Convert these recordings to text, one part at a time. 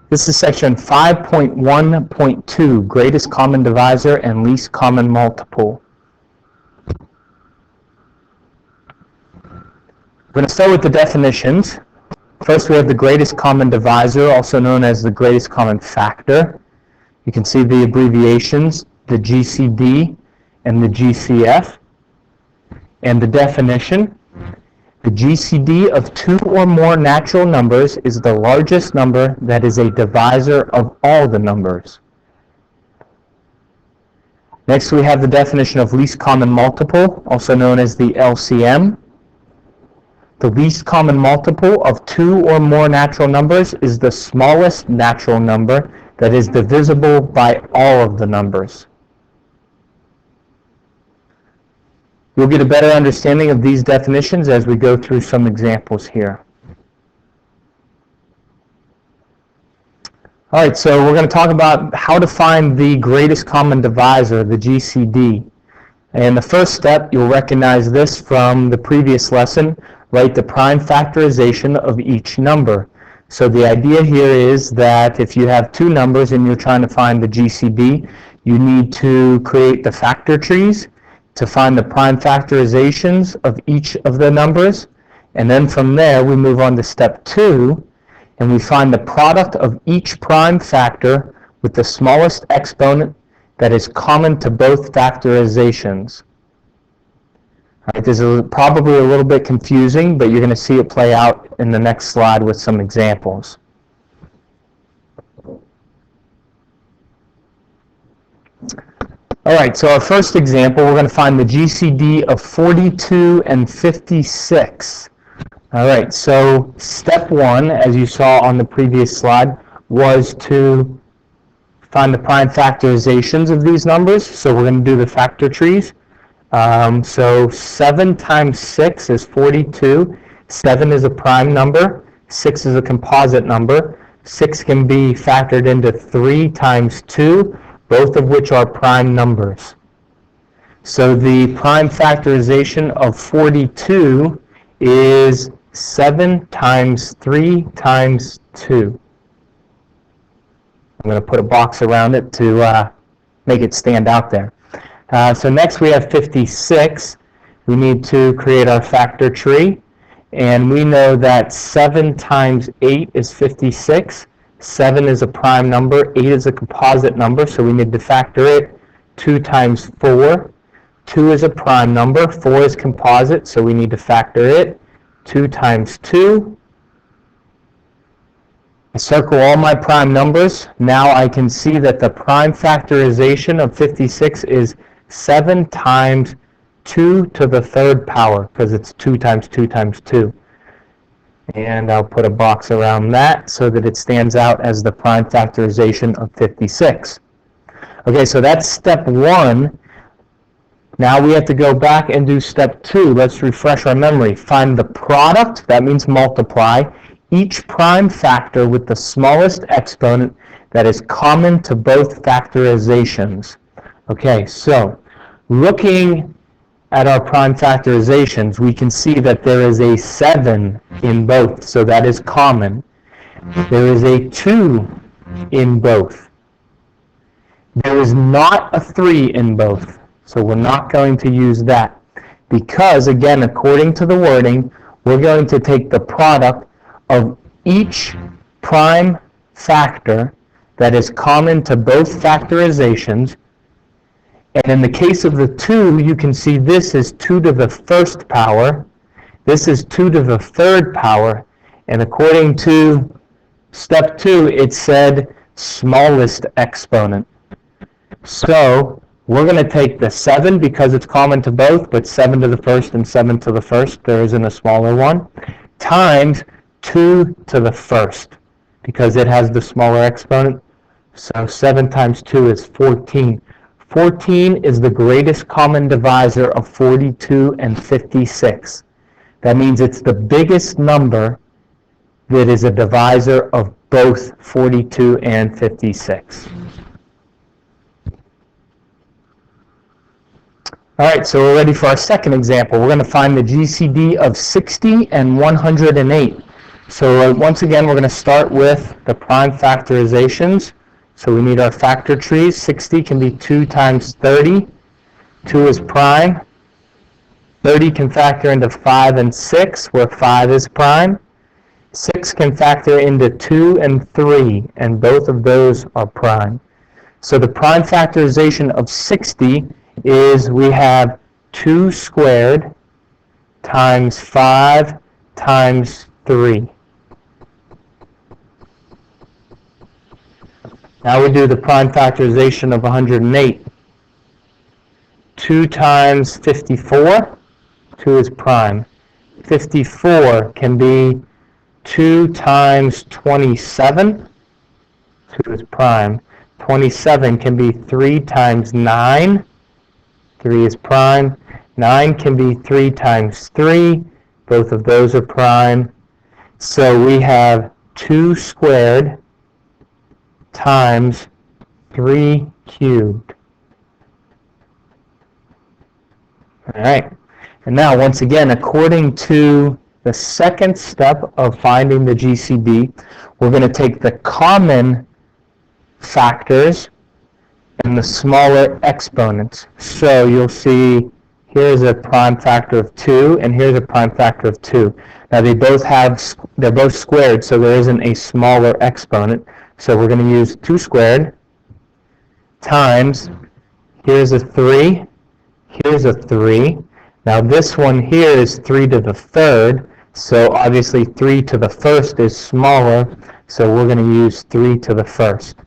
This is section 5.1.2, greatest common divisor and least common multiple. We're going to start with the definitions. First, we have the greatest common divisor, also known as the greatest common factor. You can see the abbreviations, the GCD and the GCF. And the definition: the GCD of two or more natural numbers is the largest number that is a divisor of all the numbers. Next, we have the definition of least common multiple, also known as the LCM. The least common multiple of two or more natural numbers is the smallest natural number that is divisible by all of the numbers. You'll get a better understanding of these definitions as we go through some examples here. Alright, so we're going to talk about how to find the greatest common divisor, the GCD. And the first step, you'll recognize this from the previous lesson, write the prime factorization of each number. So the idea here is that if you have two numbers and you're trying to find the GCD, you need to create the factor trees to find the prime factorizations of each of the numbers. And then from there, we move on to step 2, and we find the product of each prime factor with the smallest exponent that is common to both factorizations. All right, this is probably a little bit confusing, but you're going to see it play out in the next slide with some examples. All right, so our first example, we're going to find the GCD of 42 and 56. All right, so step 1, as you saw on the previous slide, was to find the prime factorizations of these numbers. So we're going to do the factor trees. So 7 times 6 is 42. 7 is a prime number. 6 is a composite number. 6 can be factored into 3 times 2, both of which are prime numbers. So the prime factorization of 42 is 7 times 3 times 2. I'm going to put a box around it to make it stand out there. So next we have 56. We need to create our factor tree. And we know that 7 times 8 is 56. 7 is a prime number. 8 is a composite number, so we need to factor it. 2 times 4. 2 is a prime number. 4 is composite, so we need to factor it. 2 times 2. I circle all my prime numbers. Now I can see that the prime factorization of 56 is 7 times 2 to the third power, because it's 2 times 2 times 2. And I'll put a box around that so that it stands out as the prime factorization of 56. Okay, so that's step 1. Now we have to go back and do step 2. Let's refresh our memory. Find the product, that means multiply, each prime factor with the smallest exponent that is common to both factorizations. Okay, so looking at our prime factorizations, we can see that there is a 7 in both, so that is common. There is a 2 in both. There is not a 3 in both, so we're not going to use that. Because, again, according to the wording, we're going to take the product of each prime factor that is common to both factorizations. And in the case of the 2, you can see this is 2 to the first power. This is 2 to the third power. And according to step 2, it said smallest exponent. So we're going to take the 7 because it's common to both, but 7 to the first and 7 to the first, there isn't a smaller one, times 2 to the first because it has the smaller exponent. So 7 times 2 is 14. 14 is the greatest common divisor of 42 and 56. That means it's the biggest number that is a divisor of both 42 and 56. All right, so we're ready for our second example. We're going to find the GCD of 60 and 108. So once again, we're going to start with the prime factorizations. So we need our factor trees. 60 can be 2 times 30. 2 is prime. 30 can factor into 5 and 6, where 5 is prime. 6 can factor into 2 and 3, and both of those are prime. So the prime factorization of 60 is we have 2 squared times 5 times 3. Now we do the prime factorization of 108. 2 times 54, 2 is prime. 54 can be 2 times 27, 2 is prime. 27 can be 3 times 9, 3 is prime. 9 can be 3 times 3, both of those are prime. So we have 2 squared times 3 cubed. All right. And now, once again, according to the second step of finding the GCD, we're going to take the common factors and the smaller exponents. So you'll see here's a prime factor of 2, and here's a prime factor of 2. Now they're both squared, so there isn't a smaller exponent. So we're going to use 2 squared times, here's a 3, here's a 3. Now this one here is 3 to the third, so obviously 3 to the first is smaller, so we're going to use 3 to the first.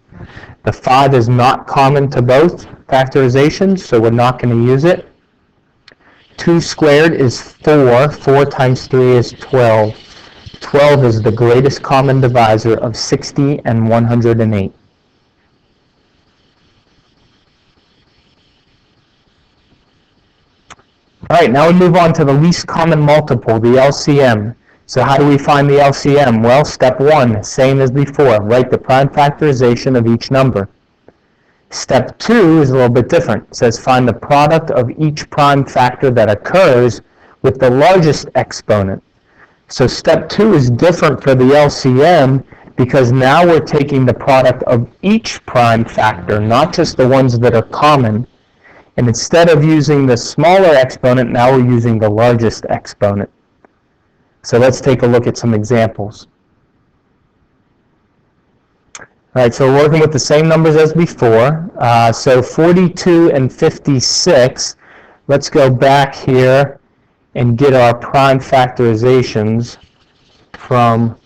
The 5 is not common to both factorizations, so we're not going to use it. 2 squared is 4. 4 times 3 is 12. 12 is the greatest common divisor of 60 and 108. All right, now we move on to the least common multiple, the LCM. So how do we find the LCM? Well, step 1, same as before, write the prime factorization of each number. Step 2 is a little bit different. It says find the product of each prime factor that occurs with the largest exponent. So step 2 is different for the LCM because now we're taking the product of each prime factor, not just the ones that are common. And instead of using the smaller exponent, now we're using the largest exponent. So let's take a look at some examples. All right, so we're working with the same numbers as before. So 42 and 56, let's go back here and get our prime factorizations from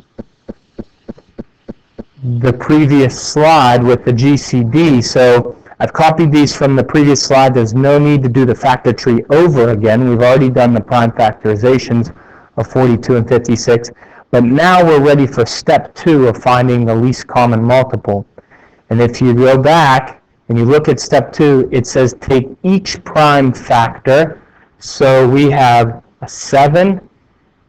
the previous slide with the GCD. So I've copied these from the previous slide. There's no need to do the factor tree over again. We've already done the prime factorizations of 42 and 56. But now we're ready for step 2 of finding the least common multiple. And if you go back and you look at step 2, it says take each prime factor. So we have a 7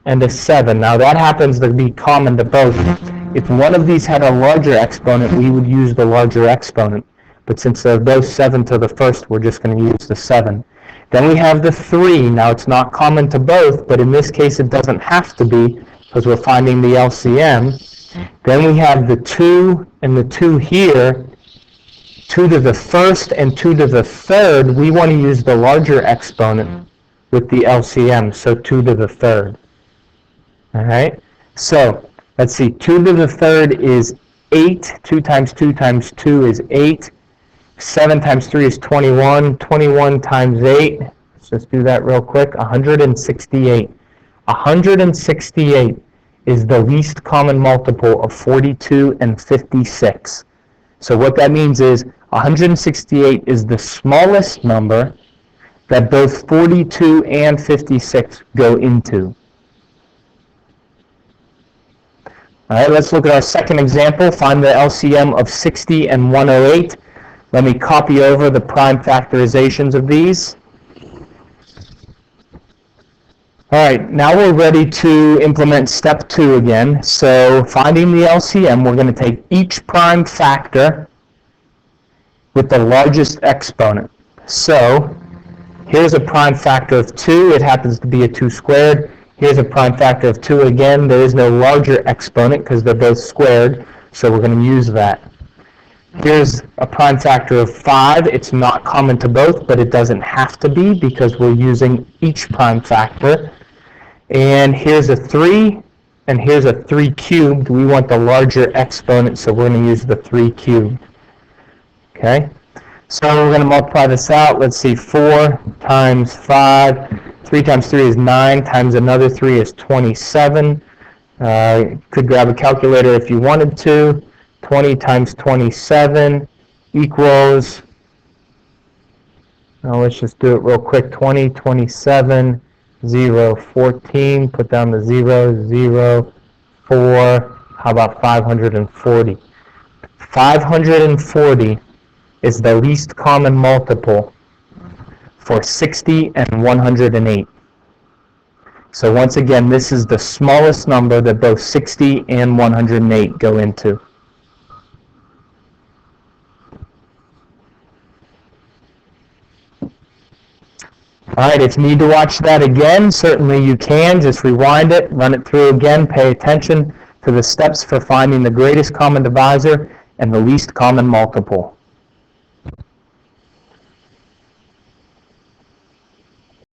and a 7. Now that happens to be common to both. If one of these had a larger exponent, we would use the larger exponent. But since they're both 7 to the first, we're just going to use the 7. Then we have the 3. Now it's not common to both, but in this case it doesn't have to be because we're finding the LCM. Then we have the 2 and the 2 here. 2 to the first and 2 to the third, we want to use the larger exponent with the LCM, so 2 to the third. All right, so let's see, 2 to the third is 8. 2 times 2 times 2 is 8. 7 times 3 is 21. 21 times 8, let's just do that real quick, 168. 168 is the least common multiple of 42 and 56. So what that means is 168 is the smallest number that both 42 and 56 go into. All right, let's look at our second example. Find the LCM of 60 and 108. Let me copy over the prime factorizations of these. All right, now we're ready to implement step 2 again. So finding the LCM, we're going to take each prime factor with the largest exponent. So here's a prime factor of 2. It happens to be a 2 squared. Here's a prime factor of 2 again. There is no larger exponent because they're both squared, so we're going to use that. Here's a prime factor of 5. It's not common to both, but it doesn't have to be because we're using each prime factor. And here's a 3, and here's a 3 cubed. We want the larger exponent, so we're going to use the 3 cubed. Okay? So we're going to multiply this out. Let's see, 4 times 5. 3 times 3 is 9, times another 3 is 27. Could grab a calculator if you wanted to. 20 times 27 equals, now let's just do it real quick, 20, 27, 0, 14, put down the 0, 0, 4, how about 540? 540 is the least common multiple for 60 and 108. So once again, this is the smallest number that both 60 and 108 go into. All right, if you need to watch that again, certainly you can. Just rewind it, run it through again, pay attention to the steps for finding the greatest common divisor and the least common multiple.